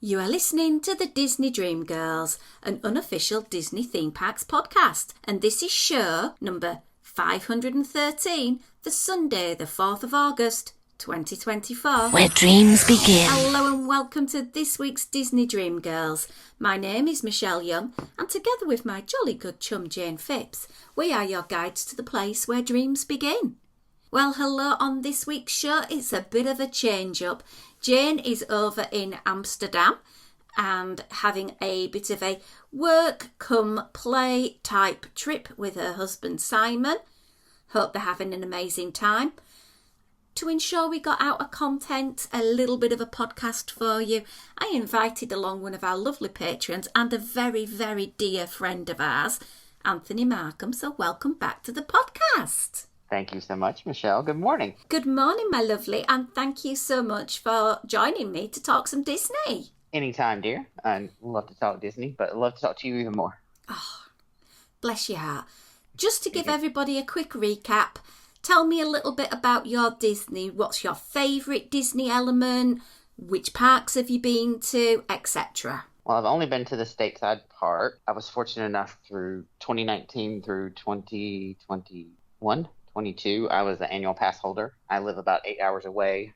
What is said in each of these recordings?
You are listening to the Disney Dream Girls, an unofficial Disney Theme Parks podcast, and this is show number 513 for Sunday, the 4th of August, 2024. Where dreams begin. Hello and welcome to this week's Disney Dream Girls. My name is Michelle Young, and together with my jolly good chum Jane Phipps, we are your guides to the place where dreams begin. Well, hello on this week's show. It's a bit of a change-up. Jane is over in Amsterdam and having a bit of a work-come-play type trip with her husband Simon. Hope they're having an amazing time. To ensure we got out of content, a little bit of a podcast for you, I invited along one of our lovely patrons and a very, very dear friend of ours, Anthony Markham. So welcome back to the podcast. Thank you so much, Michelle. Good morning. Good morning, my lovely, and thank you so much for joining me to talk some Disney. Anytime, dear. I love to talk Disney, but I love to talk to you even more. Oh, bless your heart. Just to give everybody a quick recap, tell me a little bit about your Disney. What's your favourite Disney element? Which parks have you been to, etc.? Well, I've only been to the Stateside Park. I was fortunate enough through 2019 through 2021. 22, I was the annual pass holder. I live about 8 hours away,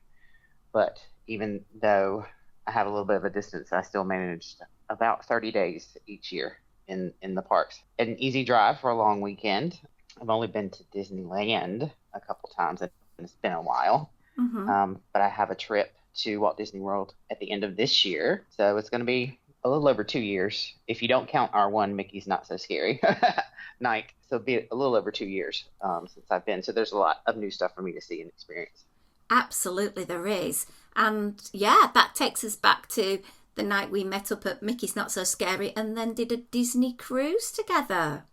but even though I have a little bit of a distance, I still managed about 30 days each year in the parks. An easy drive for a long weekend. I've only been to Disneyland a couple times, and it's been a while. But I have a trip to Walt Disney World at the end of this year, so it's going to be a little over 2 years, if you don't count our one Mickey's Not So Scary night. So it'll be a little over 2 years since I've been. So there's a lot of new stuff for me to see and experience. Absolutely, there is. And yeah, that takes us back to the night we met up at Mickey's Not So Scary and then did a Disney cruise together.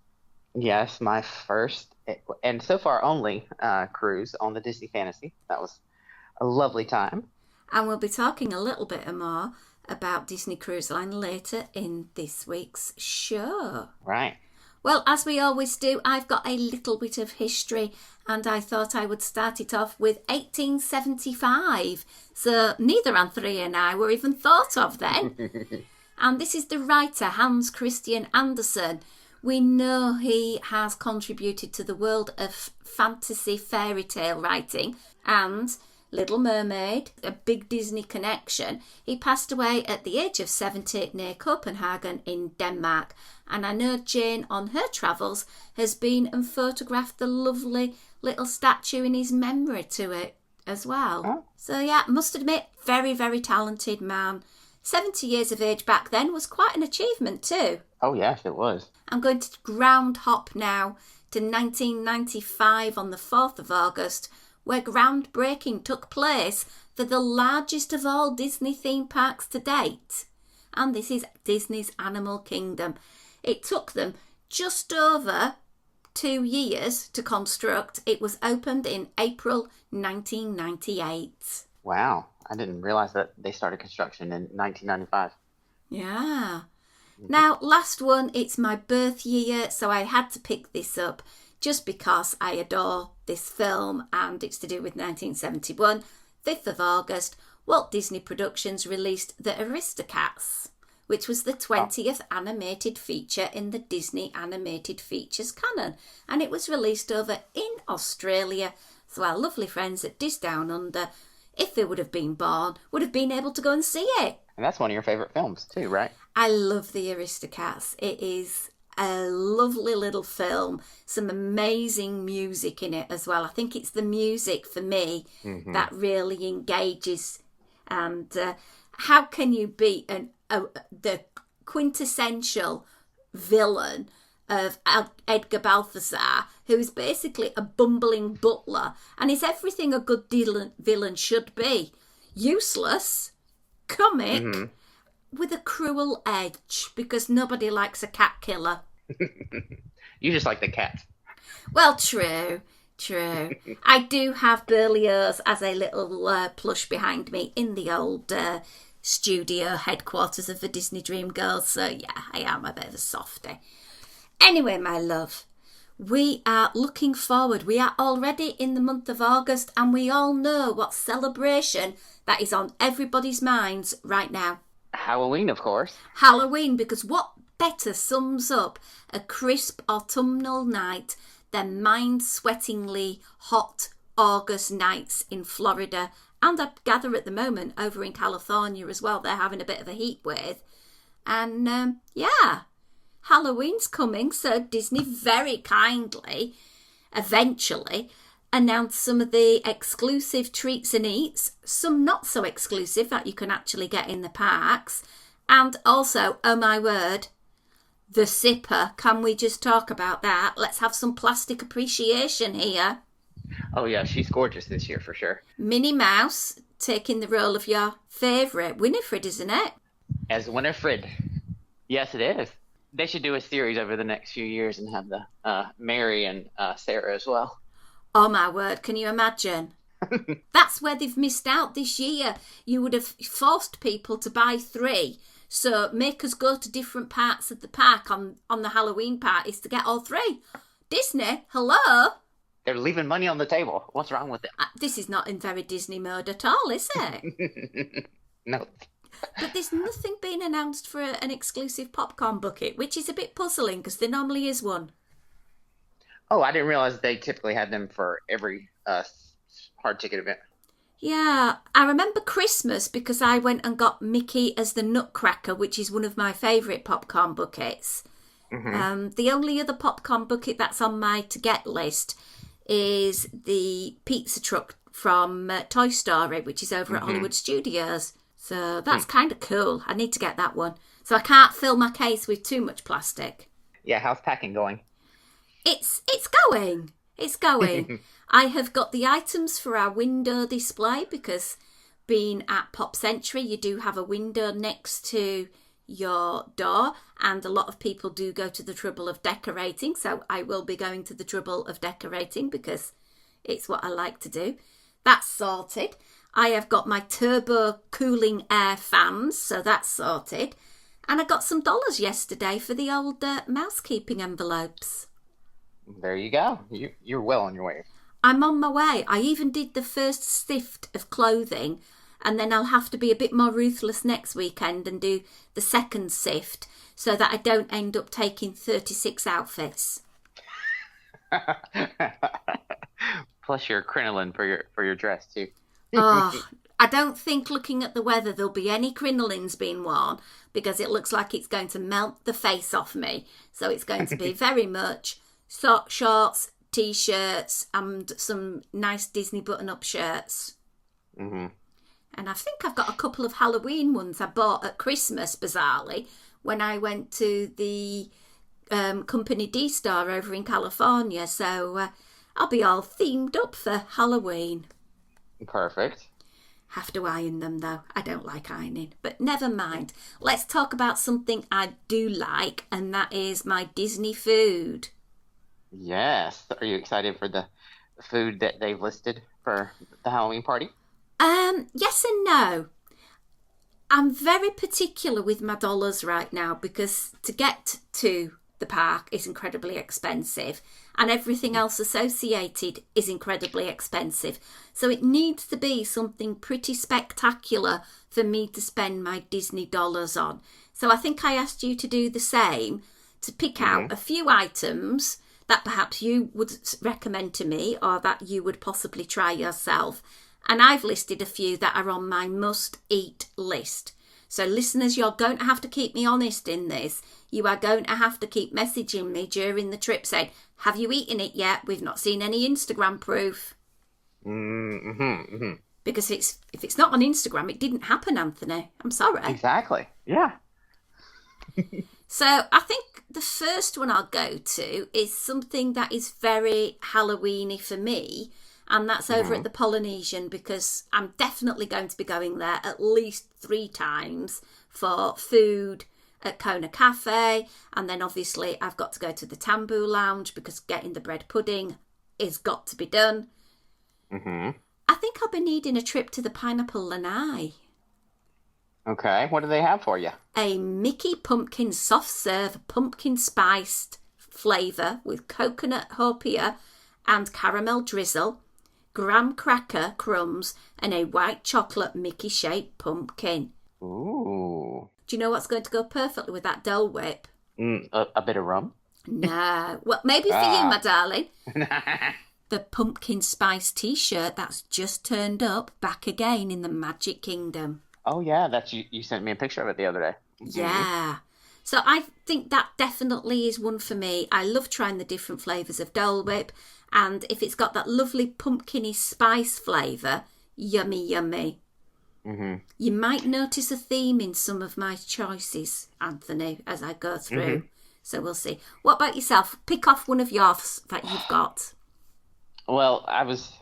Yes, my first and so far only cruise on the Disney Fantasy. That was a lovely time. And we'll be talking a little bit more about Disney Cruise Line later in this week's show. Right. Well, as we always do, I've got a little bit of history and I thought I would start it off with 1875. So neither Anthony and I were even thought of then. And this is the writer Hans Christian Andersen. We know he has contributed to the world of fantasy fairy tale writing and Little Mermaid, a big Disney connection. He passed away at the age of 70 near Copenhagen in Denmark. And I know Jane on her travels has been and photographed the lovely little statue in his memory to it as well. Oh. So yeah, must admit, very, very talented man. 70 years of age back then was quite an achievement too. Oh yes, it was. I'm going to ground hop now to 1995 on the 4th of August, where groundbreaking took place for the largest of all Disney theme parks to date. And this is Disney's Animal Kingdom. It took them just over 2 years to construct. It was opened in April 1998. Wow. I didn't realize that they started construction in 1995. Yeah. Now, last one, it's my birth year, so I had to pick this up just because I adore this film, and it's to do with 1971. 5th of August, Walt Disney Productions released The Aristocats, which was the 20th animated feature in the Disney Animated Features canon, and it was released over in Australia. So our lovely friends at Dis Down Under, if they would have been born, would have been able to go and see it. And that's one of your favorite films too, right? I love The Aristocats. It is a lovely little film, some amazing music in it as well. I think it's the music for me that really engages. And how can you beat the quintessential villain of Edgar Balthazar, who is basically a bumbling butler and is everything a good villain should be? Useless, comic, with a cruel edge, because nobody likes a cat killer. You just like the cat. Well, true. I do have Berlioz as a little plush behind me in the old studio headquarters of the Disney Dream Girls, so yeah, I am a bit of a softie. Anyway, my love, we are looking forward. We are already in the month of August, and we all know what celebration that is on everybody's minds right now. Halloween, of course. Halloween, because what better sums up a crisp autumnal night than mind-sweatingly hot August nights in Florida, and I gather at the moment over in California as well. They're having a bit of a heat wave. And yeah, Halloween's coming, so Disney very kindly, eventually, announced some of the exclusive treats and eats, some not so exclusive that you can actually get in the parks, and also, oh my word, the zipper. Can we just talk about that? Let's have some plastic appreciation here. Oh yeah, she's gorgeous this year for sure. Minnie Mouse taking the role of your favourite, Winifred, isn't it? As Winifred. Yes, it is. They should do a series over the next few years and have the Mary and Sarah as well. Oh my word, can you imagine? That's where they've missed out this year. You would have forced people to buy 3. So make us go to different parts of the park on the Halloween parties to get all 3. Disney, hello? They're leaving money on the table. What's wrong with it? This is not in very Disney mode at all, is it? No. But there's nothing being announced for an exclusive popcorn bucket, which is a bit puzzling because there normally is one. Oh, I didn't realize they typically had them for every hard ticket event. Yeah, I remember Christmas because I went and got Mickey as the Nutcracker, which is one of my favourite popcorn buckets. Mm-hmm. The only other popcorn bucket that's on my to-get list is the pizza truck from Toy Story, which is over at Hollywood Studios. So that's kind of cool. I need to get that one. So I can't fill my case with too much plastic. Yeah, how's packing going? It's going. It's going. I have got the items for our window display because being at Pop Century, you do have a window next to your door, and a lot of people do go to the trouble of decorating. So I will be going to the trouble of decorating because it's what I like to do. That's sorted. I have got my turbo cooling air fans, so that's sorted. And I got some dollars yesterday for the old mousekeeping envelopes. There you go. You're well on your way. I'm on my way. I even did the first sift of clothing, and then I'll have to be a bit more ruthless next weekend and do the second sift so that I don't end up taking 36 outfits. Plus your crinoline for your dress too. Oh, I don't think looking at the weather there'll be any crinolines being worn because it looks like it's going to melt the face off me. So it's going to be very much shorts, T-shirts and some nice Disney button-up shirts. Mm-hmm. And I think I've got a couple of Halloween ones I bought at Christmas, bizarrely, when I went to the Company D store over in California. So I'll be all themed up for Halloween. Perfect. Have to iron them, though. I don't like ironing. But never mind. Let's talk about something I do like, and that is my Disney food. Yes. Are you excited for the food that they've listed for the Halloween party? Yes and no. I'm very particular with my dollars right now because to get to the park is incredibly expensive and everything else associated is incredibly expensive. So it needs to be something pretty spectacular for me to spend my Disney dollars on. So I think I asked you to do the same, to pick out a few items that perhaps you would recommend to me or that you would possibly try yourself. And I've listed a few that are on my must-eat list. So listeners, you're going to have to keep me honest in this. You are going to have to keep messaging me during the trip saying, have you eaten it yet? We've not seen any Instagram proof. Because if it's not on Instagram, it didn't happen, Anthony. I'm sorry. Exactly. Yeah. So I think the first one I'll go to is something that is very Halloweeny for me. And that's over at the Polynesian because I'm definitely going to be going there at least 3 times for food at Kona Cafe. And then obviously I've got to go to the Tambu Lounge because getting the bread pudding is got to be done. I think I'll be needing a trip to the Pineapple Lanai. Okay, what do they have for you? A Mickey Pumpkin soft serve pumpkin spiced flavour with coconut hopia and caramel drizzle, graham cracker crumbs and a white chocolate Mickey shaped pumpkin. Ooh. Do you know what's going to go perfectly with that Dole Whip? A bit of rum. No. Well, maybe for you, my Ah. darling. The pumpkin spice T-shirt that's just turned up back again in the Magic Kingdom. Oh yeah, that's you. You sent me a picture of it the other day. Yeah. So I think that definitely is one for me. I love trying the different flavours of Dole Whip. And if it's got that lovely pumpkin-y spice flavour, yummy, yummy. Mm-hmm. You might notice a theme in some of my choices, Anthony, as I go through. Mm-hmm. So we'll see. What about yourself? Pick off one of yours that you've got. Well, I was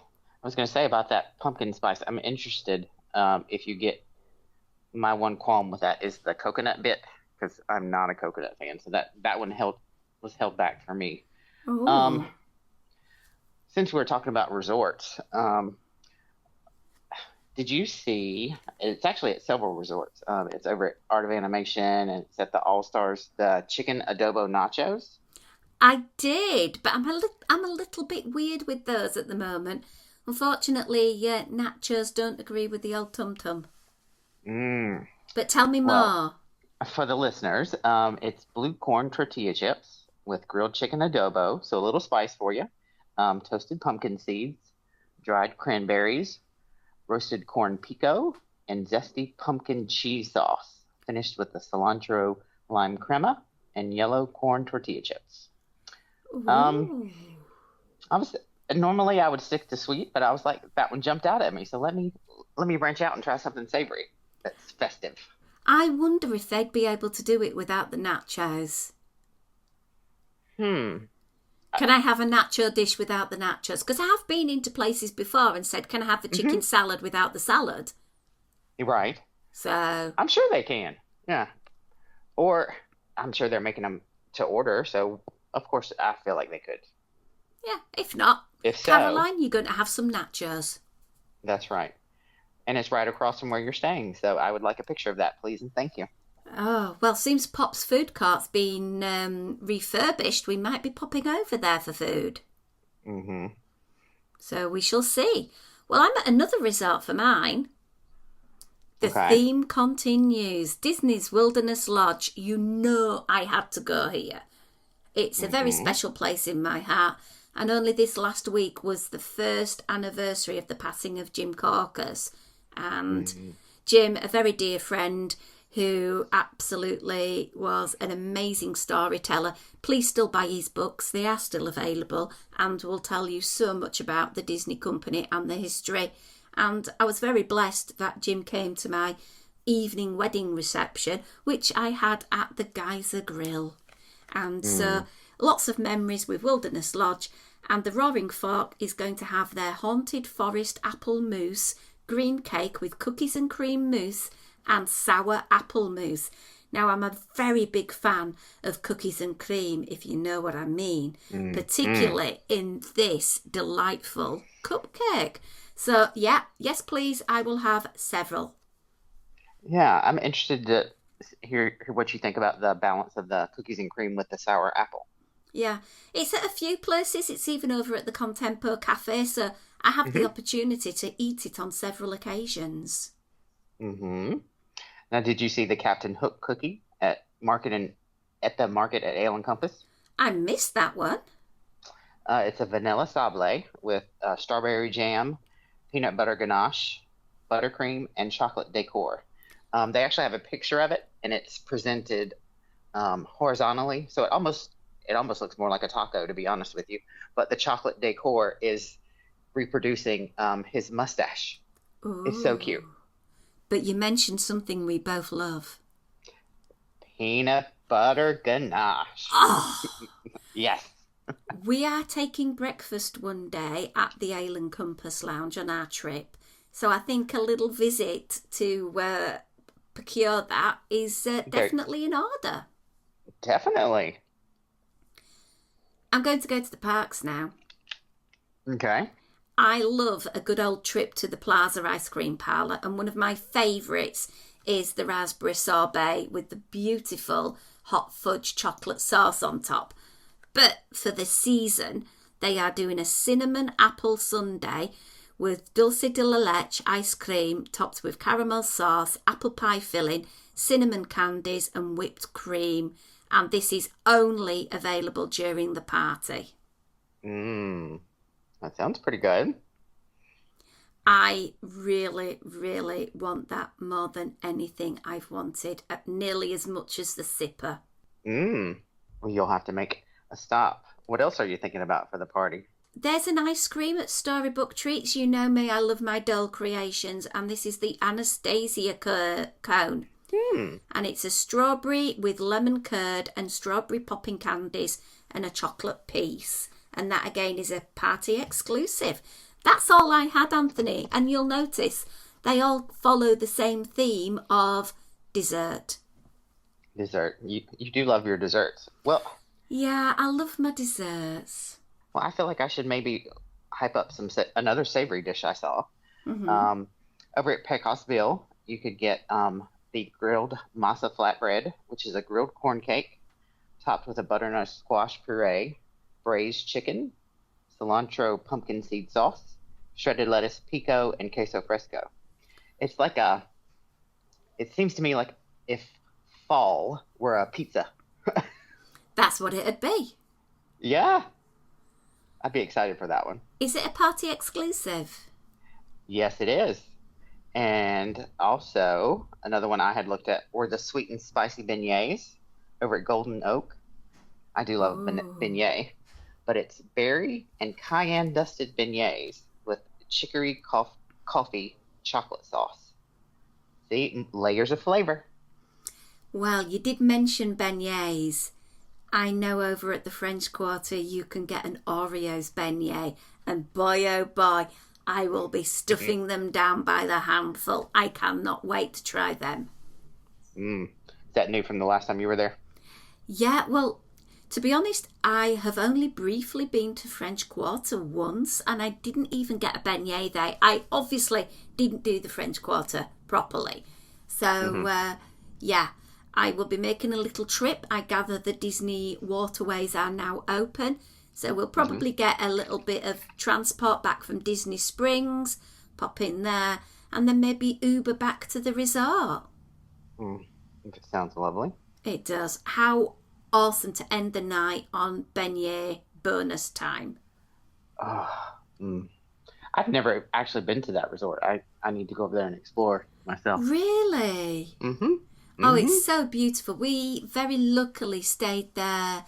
going to say about that pumpkin spice. I'm interested if you get my one qualm with that is the coconut bit because I'm not a coconut fan, so that one was held back for me. Oh. Since we're talking about resorts, did you see? It's actually at several resorts. It's over at Art of Animation and it's at the All Stars. The chicken adobo nachos. I did, but I'm a little bit weird with those at the moment. Unfortunately, nachos don't agree with the old tum tum. Mm. But tell me Well, more. for the listeners, it's blue corn tortilla chips with grilled chicken adobo, so a little spice for you. Toasted pumpkin seeds, dried cranberries, roasted corn pico, and zesty pumpkin cheese sauce, finished with the cilantro lime crema and yellow corn tortilla chips. Um, Ooh. I was normally I would stick to sweet, but I was like that one jumped out at me, so let me branch out and try something savory that's festive. I wonder if they'd be able to do it without the nachos. Hmm. Can I have a nacho dish without the nachos? Because I have been into places before and said, can I have the chicken Mm-hmm. salad without the salad? You're right. So, I'm sure they can. Yeah. Or I'm sure they're making them to order, so of course I feel like they could. yeah, if not, If so, Caroline, you're going to have some nachos. that's right. And it's right across from where you're staying, so I would like a picture of that, please, and thank you. Oh, well, seems Pop's food court's been refurbished. We might be popping over there for food. Mm-hmm. So we shall see. Well, I'm at another resort for mine. The Okay. theme continues. Disney's Wilderness Lodge. You know I had to go here. It's a very Mm-hmm. special place in my heart. And only this last week was the first anniversary of the passing of Jim Corcus. And Mm-hmm. Jim, a very dear friend who absolutely was an amazing storyteller. Please still buy his books. They are still available and will tell you so much about the Disney company and the history. And I was very blessed that Jim came to my evening wedding reception, which I had at the Geyser Grill. And so lots of memories with Wilderness Lodge. And the Roaring Fork is going to have their Haunted Forest apple mousse, green cake with cookies and cream mousse, and sour apple mousse. Now, I'm a very big fan of cookies and cream, if you know what I mean, particularly in this delightful cupcake. So, yeah, yes, please, I will have several. Yeah, I'm interested to hear what you think about the balance of the cookies and cream with the sour apple. Yeah, it's at a few places. It's even over at the Contempo Cafe, so I have the Mm-hmm. opportunity to eat it on several occasions. Mm-hmm. Now, did you see the Captain Hook cookie at the market at Ale and Compass? I missed that one. It's a vanilla sablé with strawberry jam, peanut butter ganache, buttercream, and chocolate decor. They actually have a picture of it, and it's presented horizontally, so it almost looks more like a taco, to be honest with you. But the chocolate decor is reproducing his mustache. It's so cute. Ooh. But you mentioned something we both love. Peanut butter ganache. Oh, Yes. we are taking breakfast one day at the Ale and Compass Lounge on our trip. So I think a little visit to procure that is Okay. definitely in order. Definitely. I'm going to go to the parks now. Okay. I love a good old trip to the Plaza Ice Cream Parlour, and one of my favourites is the raspberry sorbet with the beautiful hot fudge chocolate sauce on top. But for the season, they are doing a cinnamon apple sundae with dulce de la leche ice cream topped with caramel sauce, apple pie filling, cinnamon candies and whipped cream. And this is only available during the party. That sounds pretty good. I really, really want that more than anything I've wanted, nearly as much as the sipper. Well, you'll have to make a stop. What else are you thinking about for the party? There's an ice cream at Storybook Treats. You know me, I love my doll creations, and this is the Anastasia cone. And it's a strawberry with lemon curd and strawberry popping candies and a chocolate piece. And that again is a party exclusive. That's all I had, Anthony. And you'll notice they all follow the same theme of dessert. Dessert. You do love your desserts. Well, yeah, I love my desserts. Well, I feel like I should maybe hype up another savory dish I saw. Over at Pecosville, you could get the grilled masa flatbread, which is a grilled corn cake topped with a butternut squash puree, braised chicken, cilantro pumpkin seed sauce, shredded lettuce, pico, and queso fresco. It's like it seems to me like if fall were a pizza. That's what it'd be. Yeah. I'd be excited for that one. Is it a party exclusive? Yes, it is. And also, another one I had looked at were the sweet and spicy beignets over at Golden Oak. I do love beignet, but it's berry and cayenne dusted beignets with chicory coffee chocolate sauce. See, layers of flavor. Well, you did mention beignets. I know over at the French Quarter you can get an Oreos beignet, and boy oh boy, I will be stuffing them down by the handful. I cannot wait to try them. Is that new from the last time you were there? Yeah, well, to be honest, I have only briefly been to French Quarter once, and I didn't even get a beignet there. I obviously didn't do the French Quarter properly. So, yeah, I will be making a little trip. I gather the Disney waterways are now open, so we'll probably get a little bit of transport back from Disney Springs, pop in there, and then maybe Uber back to the resort. It sounds lovely. It does. How awesome to end the night on beignet bonus time. I've never actually been to that resort. I need to go over there and explore myself. Really? Oh, it's so beautiful. We very luckily stayed there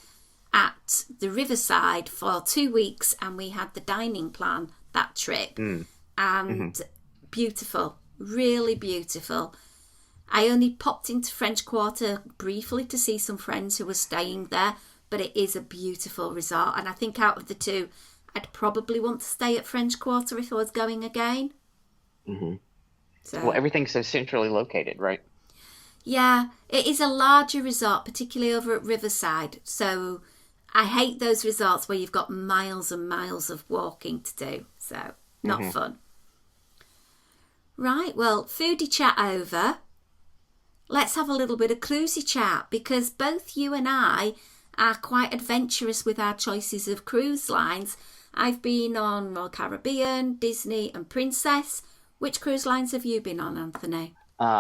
at the Riverside for 2 weeks, and we had the dining plan that trip. And beautiful, really beautiful. I only popped into French Quarter briefly to see some friends who were staying there, but it is a beautiful resort. And I think out of the two, I'd probably want to stay at French Quarter if I was going again. So, well, everything's so centrally located, right? Yeah, it is a larger resort, particularly over at Riverside. So I hate those resorts where you've got miles and miles of walking to do. So not fun. Right, well, foodie chat over. Let's have a little bit of cruisy chat, because both you and I are quite adventurous with our choices of cruise lines. I've been on Royal Caribbean, Disney and Princess. Which cruise lines have you been on, Anthony?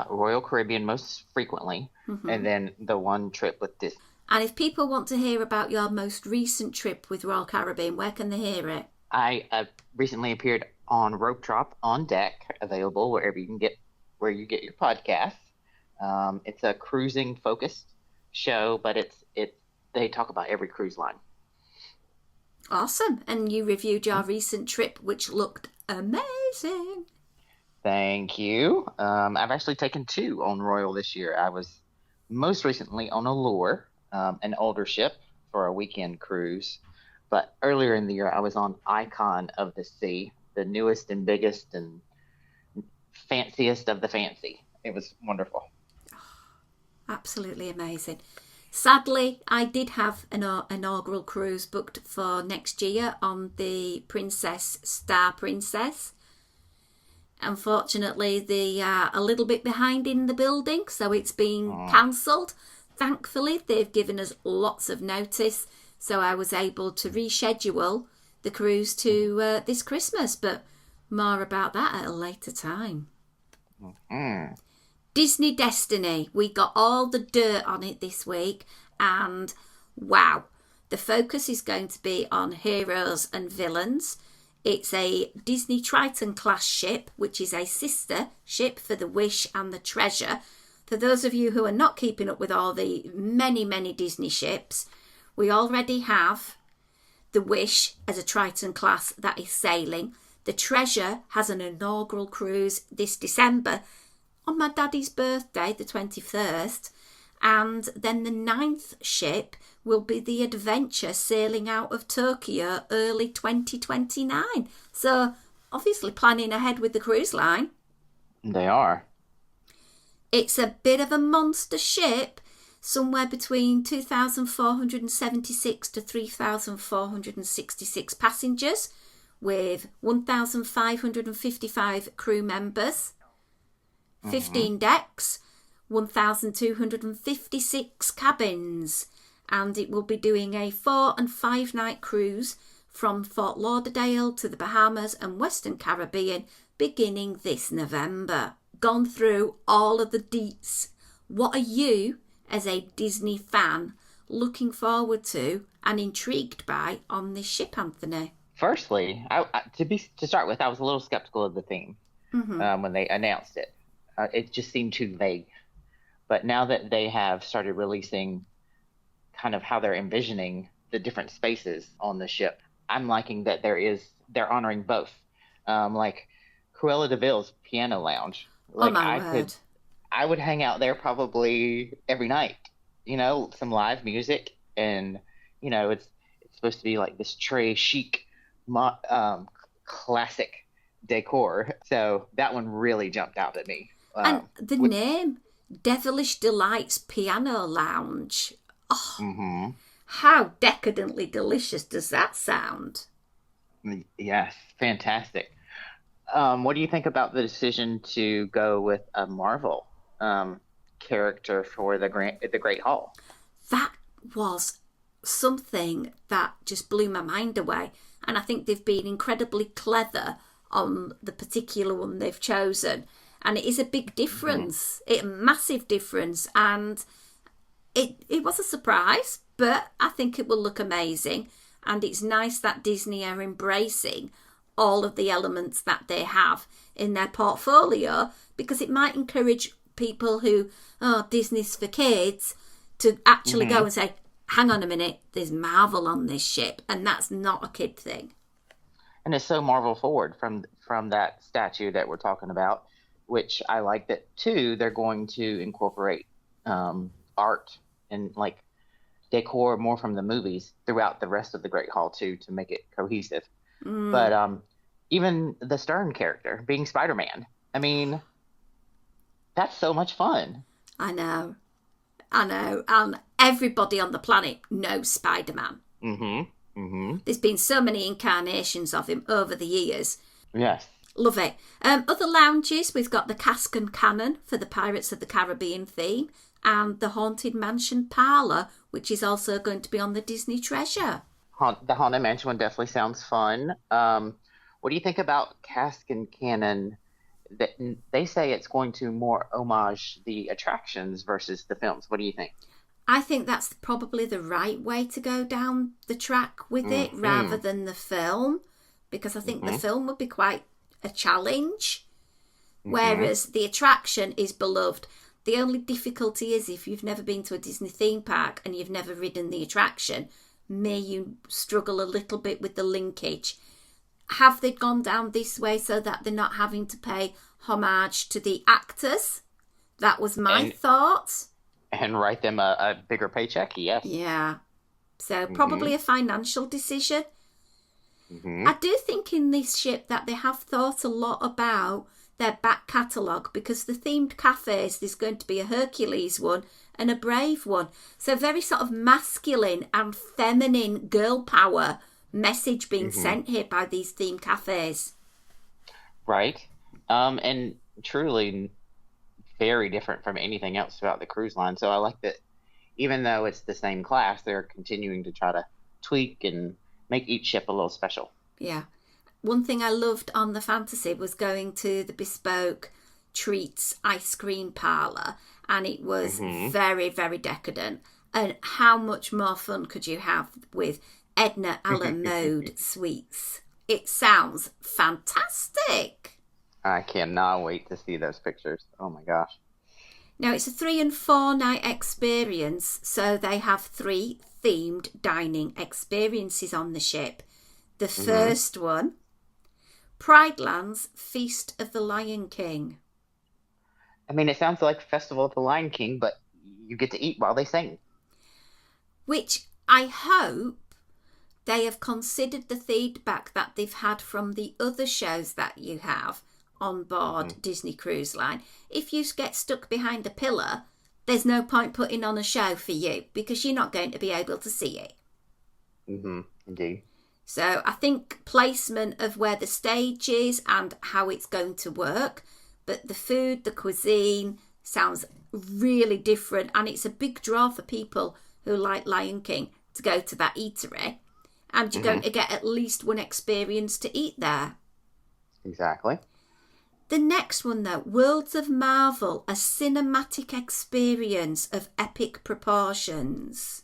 Royal Caribbean most frequently, and then the one trip with Disney. And if people want to hear about your most recent trip with Royal Caribbean, where can they hear it? I recently appeared on Rope Drop on Deck, available wherever you get your podcasts. It's a cruising focused show, but they talk about every cruise line. Awesome. And you reviewed your recent trip, which looked amazing. Thank you. I've actually taken 2 on Royal this year. I was most recently on Allure, an older ship, for a weekend cruise. But earlier in the year, I was on Icon of the Sea, the newest and biggest and fanciest of the fancy. It was wonderful. Absolutely amazing. Sadly, I did have an inaugural cruise booked for next year on the Princess Star Princess. Unfortunately, they are a little bit behind in the building, so it's been cancelled. Thankfully, they've given us lots of notice, so I was able to reschedule the cruise to this Christmas. But More about that at a later time. Mm. Disney Destiny. We got all the dirt on it this week, and wow, the focus is going to be on heroes and villains. It's a Disney Triton class ship, which is a sister ship for the Wish and the Treasure. For those of you who are not keeping up with all the many, many Disney ships, we already have the Wish as a Triton class that is sailing. The Treasure has an inaugural cruise this December on my daddy's birthday, the 21st. And then the 9th ship will be the Adventure sailing out of Tokyo early 2029. So obviously planning ahead with the cruise line. They are. It's a bit of a monster ship, somewhere between 2,476 to 3,466 passengers, with 1,555 crew members, 15 decks, 1,256 cabins, and it will be doing a 4 and 5 night cruise from Fort Lauderdale to the Bahamas and Western Caribbean beginning this November. Gone through all of the deets. What are you, as a Disney fan, looking forward to and intrigued by on this ship, Anthony? Firstly, to start with, I was a little skeptical of the theme when they announced it. It just seemed too vague. But now that they have started releasing kind of how they're envisioning the different spaces on the ship, I'm liking that they're honoring both. Like Cruella de Vil's Piano Lounge. Like, oh my word. I would hang out there probably every night. You know, some live music, and you know, it's supposed to be like this très chic, classic decor. So that one really jumped out at me. And the name, Devilish Delights Piano Lounge. Oh, how decadently delicious does that sound? Yes, fantastic. What do you think about the decision to go with a Marvel character for the Great Hall? That was something that just blew my mind away. And I think they've been incredibly clever on the particular one they've chosen. And it is a big difference, a massive difference. And it was a surprise, but I think it will look amazing. And it's nice that Disney are embracing all of the elements that they have in their portfolio, because it might encourage people who, Disney's for kids, to actually go and say, hang on a minute, there's Marvel on this ship, and that's not a kid thing. And it's so Marvel forward from that statue that we're talking about, which I like that too. They're going to incorporate art and like decor more from the movies throughout the rest of the Great Hall too, to make it cohesive. But even the Stern character being Spider-Man, I mean, that's so much fun. I know. And everybody on the planet knows Spider-Man. There's been so many incarnations of him over the years. Yes. Love it. Other lounges, we've got the Cask and Cannon for the Pirates of the Caribbean theme, and the Haunted Mansion Parlour, which is also going to be on the Disney Treasure. The Haunted Mansion one definitely sounds fun. What do you think about Cask and Cannon? They say it's going to more homage the attractions versus the films. What do you think? I think that's probably the right way to go down the track with it, rather than the film, because I think the film would be quite a challenge, whereas the attraction is beloved. The only difficulty is if you've never been to a Disney theme park and you've never ridden the attraction, may you struggle a little bit with the linkage. Have they gone down this way so that they're not having to pay homage to the actors? That was my thought. And write them a bigger paycheck, yes. Yeah. So probably a financial decision. I do think in this ship that they have thought a lot about their back catalogue, because the themed cafes, there's going to be a Hercules one and a Brave one. So very sort of masculine and feminine girl power message being sent here by these themed cafes. Right. And truly very different from anything else about the cruise line. So I like that even though it's the same class, they're continuing to try to tweak and make each ship a little special. Yeah. one thing I loved on the Fantasy was going to the bespoke treats ice cream parlour, and it was very, very decadent. And how much more fun could you have with Edna a la mode sweets? It sounds fantastic. I cannot wait to see those pictures. Oh my gosh. Now, it's a 3 and 4 night experience, so they have 3 themed dining experiences on the ship. The first one, Prideland's Feast of the Lion King. I mean, it sounds like Festival of the Lion King, but you get to eat while they sing. Which I hope they have considered the feedback that they've had from the other shows that you have on board Disney Cruise Line. If you get stuck behind a pillar, there's no point putting on a show for you because you're not going to be able to see it. Indeed. So I think placement of where the stage is and how it's going to work, but the food, the cuisine sounds really different, and it's a big draw for people who like Lion King to go to that eatery, and you're going to get at least one experience to eat there. Exactly. The next one, though, Worlds of Marvel, a cinematic experience of epic proportions.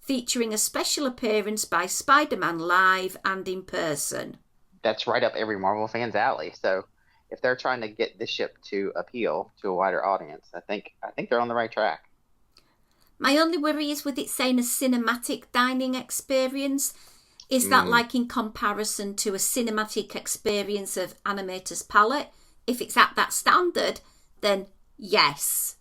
Featuring a special appearance by Spider-Man live and in person. That's right up every Marvel fan's alley. So if they're trying to get this ship to appeal to a wider audience, I think they're on the right track. My only worry is with it saying a cinematic dining experience. Is that like in comparison to a cinematic experience of Animator's Palette? If it's at that standard, then yes.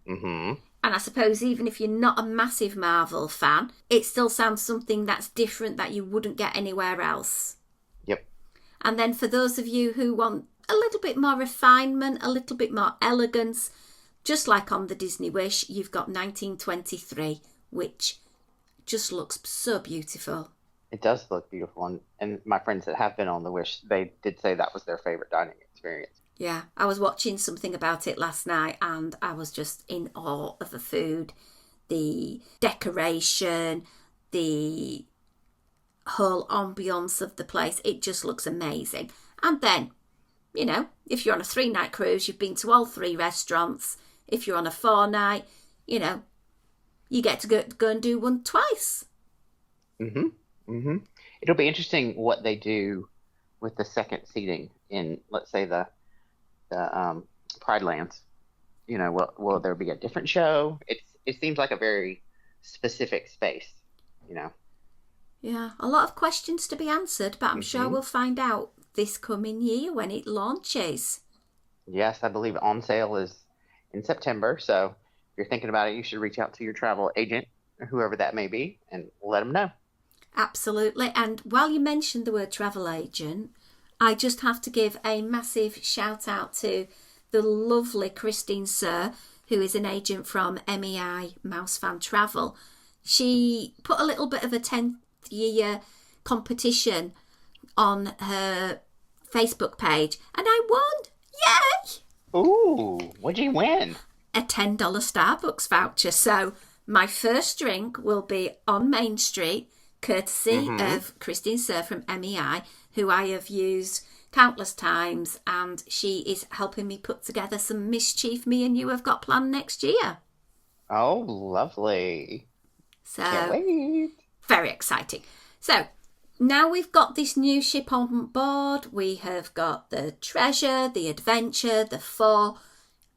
And I suppose even if you're not a massive Marvel fan, it still sounds something that's different that you wouldn't get anywhere else. Yep. And then for those of you who want a little bit more refinement, a little bit more elegance, just like on the Disney Wish, you've got 1923, which just looks so beautiful. It does look beautiful. And my friends that have been on the Wish, they did say that was their favorite dining experience. Yeah, I was watching something about it last night and I was just in awe of the food, the decoration, the whole ambience of the place. It just looks amazing. And then, you know, if you're on a 3-night cruise, you've been to all 3 restaurants. If you're on a 4-night, you know, you get to go and do one twice. It'll be interesting what they do with the second seating in, let's say, the Pride Lands. You know, will there be a different show? It seems like a very specific space, you know. Yeah, a lot of questions to be answered, but I'm sure we'll find out this coming year when it launches. Yes, I believe on sale is in September, so if you're thinking about it, you should reach out to your travel agent, or whoever that may be, and let them know. Absolutely. And while you mentioned the word travel agent, I just have to give a massive shout out to the lovely Christine Sir, who is an agent from MEI Mouse Fan Travel. She put a little bit of a 10th year competition on her Facebook page and I won. Yay! Ooh, what'd you win? A $10 Starbucks voucher. So my first drink will be on Main Street, courtesy of Christine Sir from MEI, who I have used countless times, and she is helping me put together some mischief me and you have got planned next year. Oh, lovely. So, can't wait. Very exciting. So, now we've got this new ship on board. We have got the Treasure, the Adventure, the 4.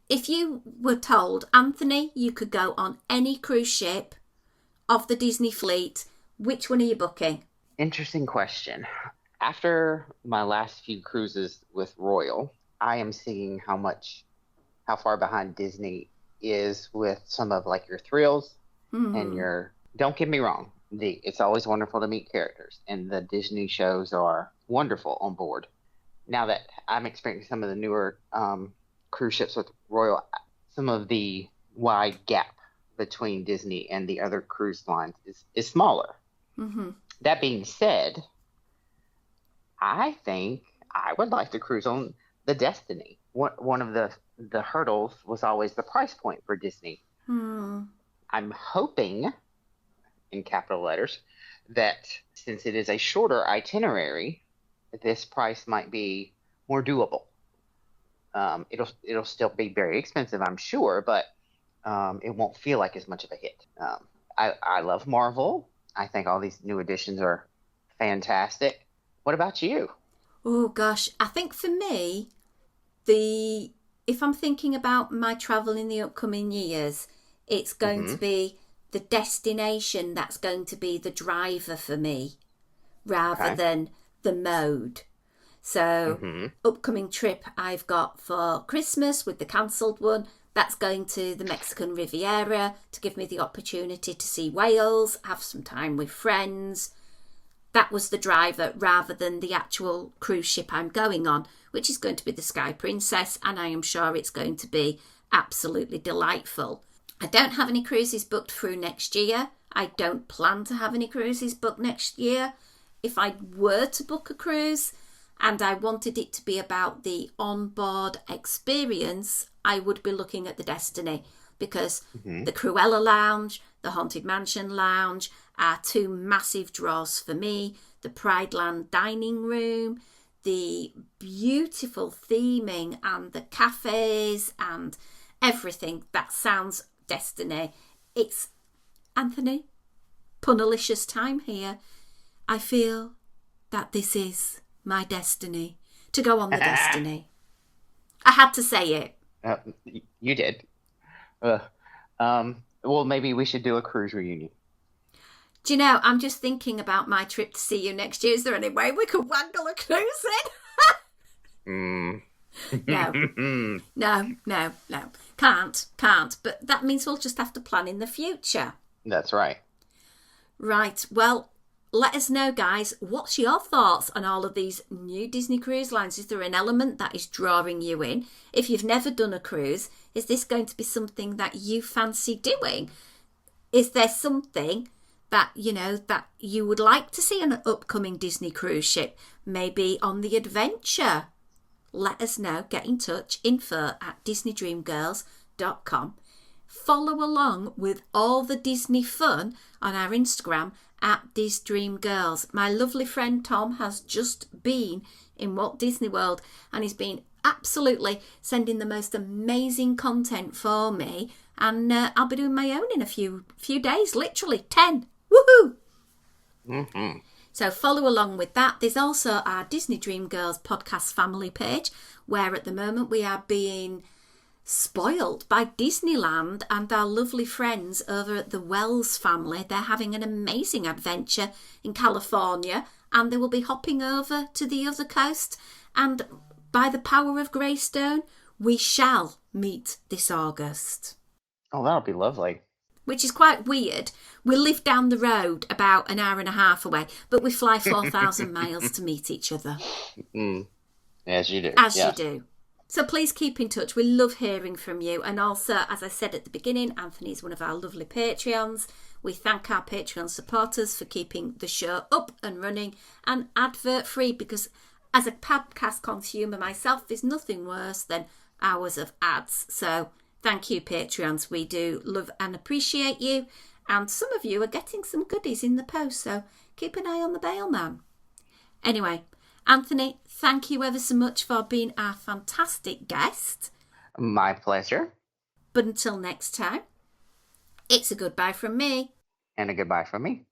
If you were told, Anthony, you could go on any cruise ship of the Disney fleet, which one are you booking? Interesting question. After my last few cruises with Royal, I am seeing how far behind Disney is with some of like your thrills and your, don't get me wrong, it's always wonderful to meet characters, and the Disney shows are wonderful on board. Now that I'm experiencing some of the newer cruise ships with Royal, some of the wide gap between Disney and the other cruise lines is smaller. That being said, I think I would like to cruise on the Destiny. One of the hurdles was always the price point for Disney. I'm hoping, in capital letters, that since it is a shorter itinerary, this price might be more doable. It'll still be very expensive, I'm sure, but it won't feel like as much of a hit. I love Marvel. I think all these new editions are fantastic. What about you? Oh gosh, I think for me, if I'm thinking about my travel in the upcoming years, it's going to be the destination that's going to be the driver for me rather than the mode. So, upcoming trip I've got for Christmas with the cancelled one, that's going to the Mexican Riviera to give me the opportunity to see Wales, have some time with friends. That was the driver rather than the actual cruise ship I'm going on, which is going to be the Sky Princess, and I am sure it's going to be absolutely delightful. I don't have any cruises booked through next year. I don't plan to have any cruises booked next year. If I were to book a cruise and I wanted it to be about the onboard experience, I would be looking at the Destiny, because the Cruella Lounge, the Haunted Mansion Lounge are two massive draws for me. The Prideland dining room, the beautiful theming and the cafes and everything. That sounds Destiny. It's, Anthony, punalicious time here. I feel that this is my destiny, to go on the Destiny. I had to say it. You did. Well, maybe we should do a cruise reunion. Do you know, I'm just thinking about my trip to see you next year. Is there any way we could wangle a cruise in? No. Can't. But that means we'll just have to plan in the future. That's right. Right. Well, let us know, guys. What's your thoughts on all of these new Disney Cruise Lines? Is there an element that is drawing you in? If you've never done a cruise, is this going to be something that you fancy doing? Is there something that, that you would like to see on an upcoming Disney cruise ship? Maybe on the Adventure? Let us know. Get in touch. info@disneydreamgirls.com. Follow along with all the Disney fun on our Instagram @DisDreamGirls. My lovely friend Tom has just been in Walt Disney World and he's been absolutely sending the most amazing content for me, and I'll be doing my own in a few days, literally 10. Woohoo! So follow along with that. There's also our Disney Dream Girls podcast family page, where at the moment we are being spoiled by Disneyland and our lovely friends over at the Wells family. They're having an amazing adventure in California, and they will be hopping over to the other coast, and by the power of Greystone, we shall meet this August. Oh, that'll be lovely. Which is quite weird. We live down the road about an hour and a half away, but we fly 4,000 miles to meet each other. As you do. You do. So please keep in touch. We love hearing from you. And also, as I said at the beginning, Anthony's one of our lovely Patreons. We thank our Patreon supporters for keeping the show up and running and advert free, because as a podcast consumer myself, there's nothing worse than hours of ads. So thank you, Patreons. We do love and appreciate you. And some of you are getting some goodies in the post, so keep an eye on the mailman. Anyway, Anthony, thank you ever so much for being our fantastic guest. My pleasure. But until next time, it's a goodbye from me. And a goodbye from me.